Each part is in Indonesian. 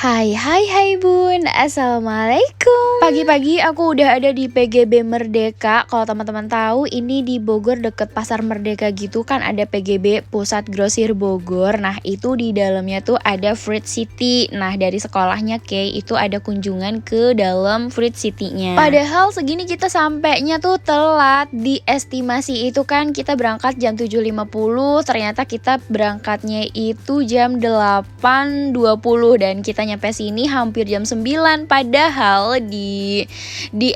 Hai hai hai bun, assalamualaikum. Pagi-pagi aku udah ada di PGB Merdeka. Kalau teman-teman tahu, ini di Bogor deket Pasar Merdeka gitu kan ada PGB Pusat Grosir Bogor. Nah itu di dalamnya tuh ada Fruit City. Nah dari sekolahnya Kay itu ada kunjungan ke dalam Fruit City-nya. Padahal segini kita sampainya tuh telat. Di estimasi itu kan kita berangkat jam 7.50. Ternyata kita berangkatnya itu jam 8.20 dan kita nyampe sini hampir jam 9, padahal di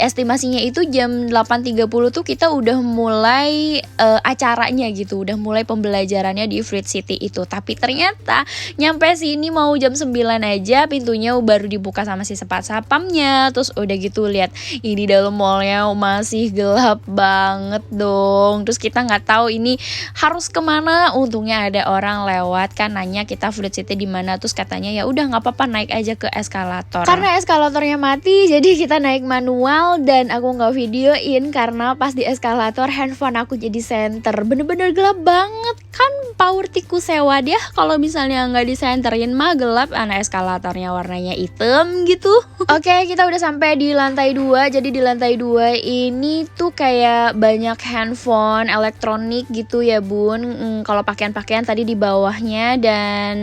estimasinya itu jam 8.30 tuh kita udah mulai acaranya gitu, udah mulai pembelajarannya di Fruit City itu. Tapi ternyata nyampe sini mau jam 9 aja pintunya baru dibuka sama si satpamnya. Terus udah gitu lihat ini dalam mallnya masih gelap banget dong. Terus kita nggak tahu ini harus kemana. Untungnya ada orang lewat kan nanya kita Fruit City di mana. Terus katanya ya udah nggak apa-apa, naik aja ke eskalator. Karena eskalatornya mati jadi kita naik manual dan aku nggak videoin karena pas di eskalator handphone aku jadi center. Bener-bener gelap banget kan, power tikus sewa dia kalau misalnya nggak disenterin mah gelap. Anak eskalatornya warnanya hitam gitu. Oke, kita udah sampai di lantai 2. Jadi di lantai 2 ini tuh kayak banyak handphone elektronik gitu ya bun. Kalau pakaian-pakaian tadi di bawahnya, dan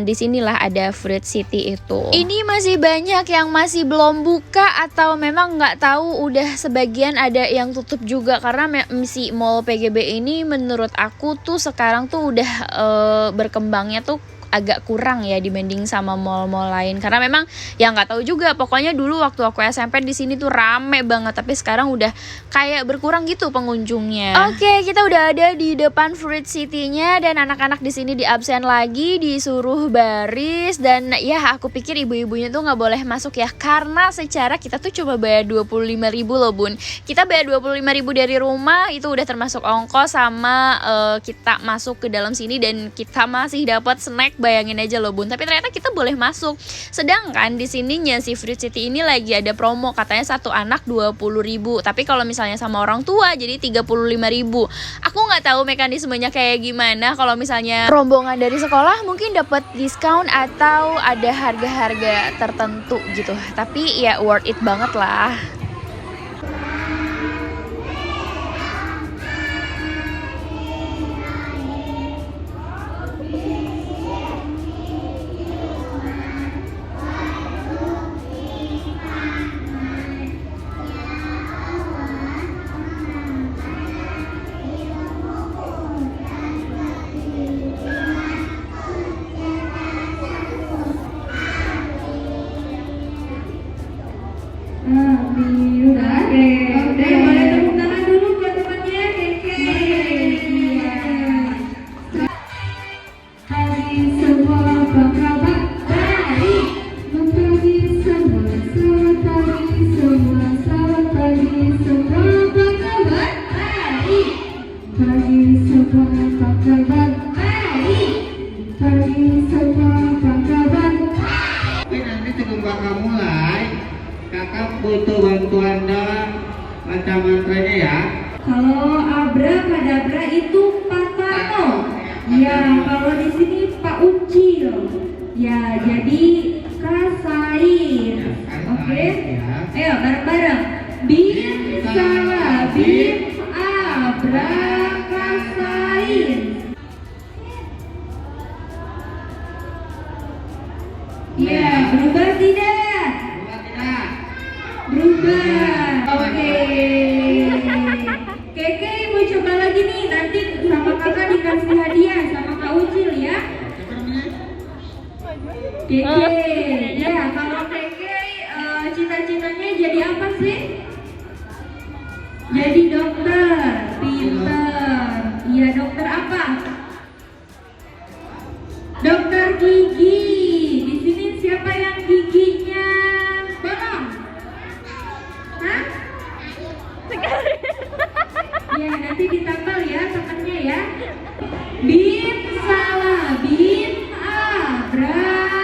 disinilah ada Fruit City itu. Ini masih banyak yang masih belum buka atau memang nggak tahu, udah sebagian ada yang tutup juga karena si mall PGB ini menurut aku tuh sekarang tuh udah berkembangnya tuh agak kurang ya dibanding sama mall-mall lain, karena memang ya nggak tahu juga. Pokoknya dulu waktu aku SMP di sini tuh rame banget, tapi sekarang udah kayak berkurang gitu pengunjungnya. Oke, kita udah ada di depan Fruit City-nya dan anak-anak di sini di absen lagi, disuruh baris. Dan ya aku pikir ibu-ibunya tuh nggak boleh masuk ya, karena secara kita tuh cuma bayar 25.000 loh bun. Kita bayar 25.000 dari rumah, itu udah termasuk ongkos sama kita masuk ke dalam sini, dan kita masih dapat snack. Bayangin aja loh bun, tapi ternyata kita boleh masuk. Sedangkan di sininya si Fruit City ini lagi ada promo, katanya satu anak 20.000, tapi kalau misalnya sama orang tua jadi 35.000. Aku nggak tahu mekanismenya kayak gimana. Kalau misalnya rombongan dari sekolah mungkin dapat diskon atau ada harga-harga tertentu gitu, tapi ya worth it banget lah. Oke, boleh tepuk tangan dulu buat temannya Keke. Iya. Hari semua apa kabar? Baik. Pagi semua, selamat pagi semua, selamat pagi semua, apa kabar? Baik. Pagi semua, apa kabar? Baik. Pagi semua, apa kabar? Nanti sebelum kakak mulai, kakak butuh bantuan doang baca mantranya ya. Kalau abrakadabra itu Pak Tano. Ya, kalau di sini Pak Ucil. Ya, jadi kasain. Oke. Ayo bareng-bareng. Bim salah bim abrakasain. Ya, berubah tidak? Berubah. Oke. Keke mau coba lagi nih, nanti sama kakak dikasih hadiah sama Kak Ucil ya. Keke, ya kalau Keke cita-citanya jadi apa sih? Jadi dokter, pinter. Iya, dokter apa? Dokter gigi. Di sini siapa yang giginya bolong? Hah? Ya, nanti ditambal ya temennya ya. Bim salah bim abrakasain.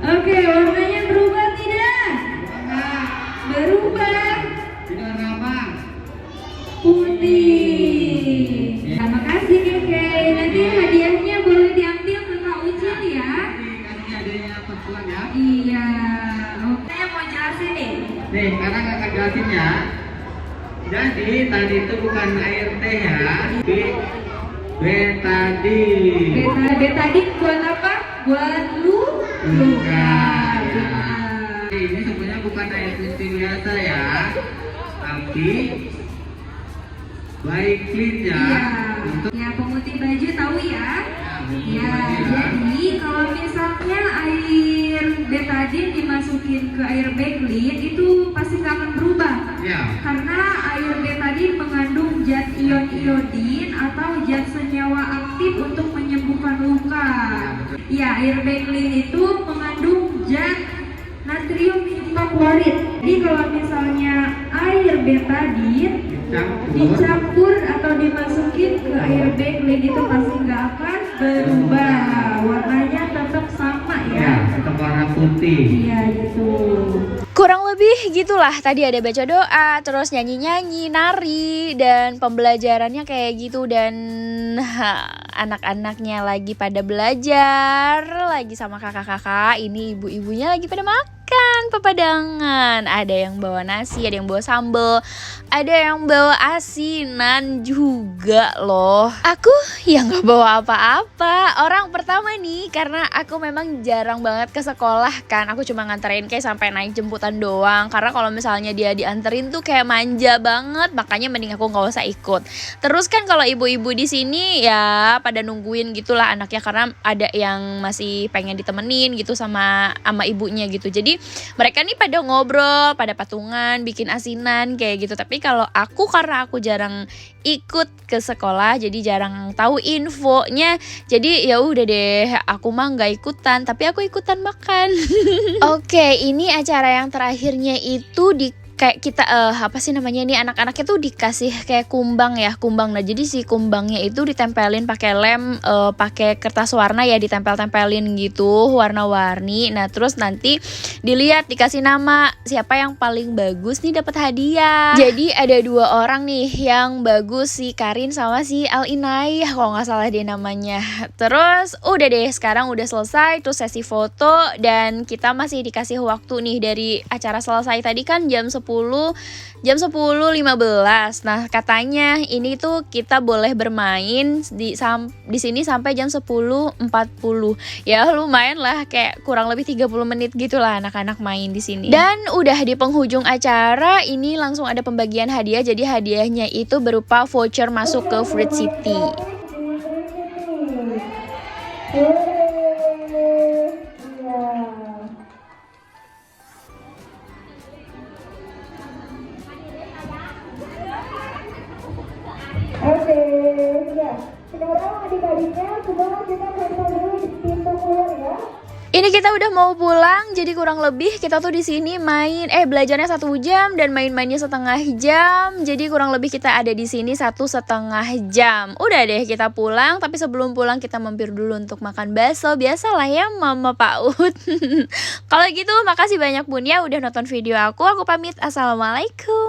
Oke, deh ya. Betadine. Betadine buat apa? Buat luka. Ini sebenarnya bukan air putih biasa ya, tapi baik clean ya. Untuk Ya, pemutih baju tahu ya. pemutih Ya, baju ya. jadi kalau misalnya air betadine dimasukin ke air Baclean itu pasti nggak akan berubah. Ya. Karena air betadine mengandung zat ion iodin atau zat senyawa aktif untuk menyembuhkan luka. Ya, air Baclean itu mengandung zat natrium hipoklorit. Jadi kalau misalnya air betadine dicampur atau dimasukin ke air Baclean itu pasti nggak akan berubah, warnanya tetap sama Ya, ya. tetap warna putih. Iya gitu. Kurang lebih gitulah, tadi ada baca doa, terus nyanyi-nyanyi, nari, dan pembelajarannya kayak gitu. Dan anak-anaknya lagi pada belajar, lagi sama kakak-kakak, ini ibu-ibunya lagi pada makan pepadangan. Ada yang bawa nasi, ada yang bawa sambal, ada yang bawa asinan juga loh. Aku ya nggak bawa apa-apa. Orang pertama nih, karena aku memang jarang banget ke sekolah kan, aku cuma nganterin kayak sampai naik jemputan doang. Karena kalau misalnya dia dianterin tuh kayak manja banget, makanya mending aku nggak usah ikut. Terus kan kalau ibu-ibu di sini ya pada nungguin gitulah anaknya, karena ada yang masih pengen ditemenin gitu sama ibunya gitu. Jadi mereka nih pada ngobrol, pada patungan, bikin asinan kayak gitu. Tapi kalau aku, karena aku jarang ikut ke sekolah, jadi jarang tahu infonya. Jadi ya udah deh, aku mah nggak ikutan, tapi aku ikutan makan. Oke, ini acara yang terakhirnya itu di kayak kita apa sih namanya ini, anak-anaknya tuh dikasih kayak kumbang ya, kumbang. Nah, jadi si kumbangnya itu ditempelin pakai lem, pakai kertas warna ya, ditempel-tempelin gitu warna-warni. Nah, terus nanti dilihat, dikasih nama, siapa yang paling bagus nih dapat hadiah. Jadi ada 2 orang nih yang bagus, si Karin sama si Al-Inai kalau nggak salah dia namanya. Terus udah deh, sekarang udah selesai terus sesi foto, dan kita masih dikasih waktu nih dari acara selesai tadi kan jam 10:15. Nah, katanya ini tuh kita boleh bermain di sini sampai jam 10:40. Ya lumayan lah, kayak kurang lebih 30 menit gitulah anak-anak main di sini. Dan udah di penghujung acara ini langsung ada pembagian hadiah. Jadi hadiahnya itu berupa voucher masuk ke Fruit City. Oke, ya. Sekarang adik-adiknya semua kita periksa dulu di pintu keluar ya. Ini kita udah mau pulang, jadi kurang lebih kita tuh di sini belajarnya 1 jam dan main-mainnya setengah jam. Jadi kurang lebih kita ada di sini 1,5 jam. Udah deh kita pulang, tapi sebelum pulang kita mampir dulu untuk makan bakso. Biasalah ya Mama PAUD. Kalau gitu makasih banyak Bun ya udah nonton video aku. Aku pamit. Assalamualaikum.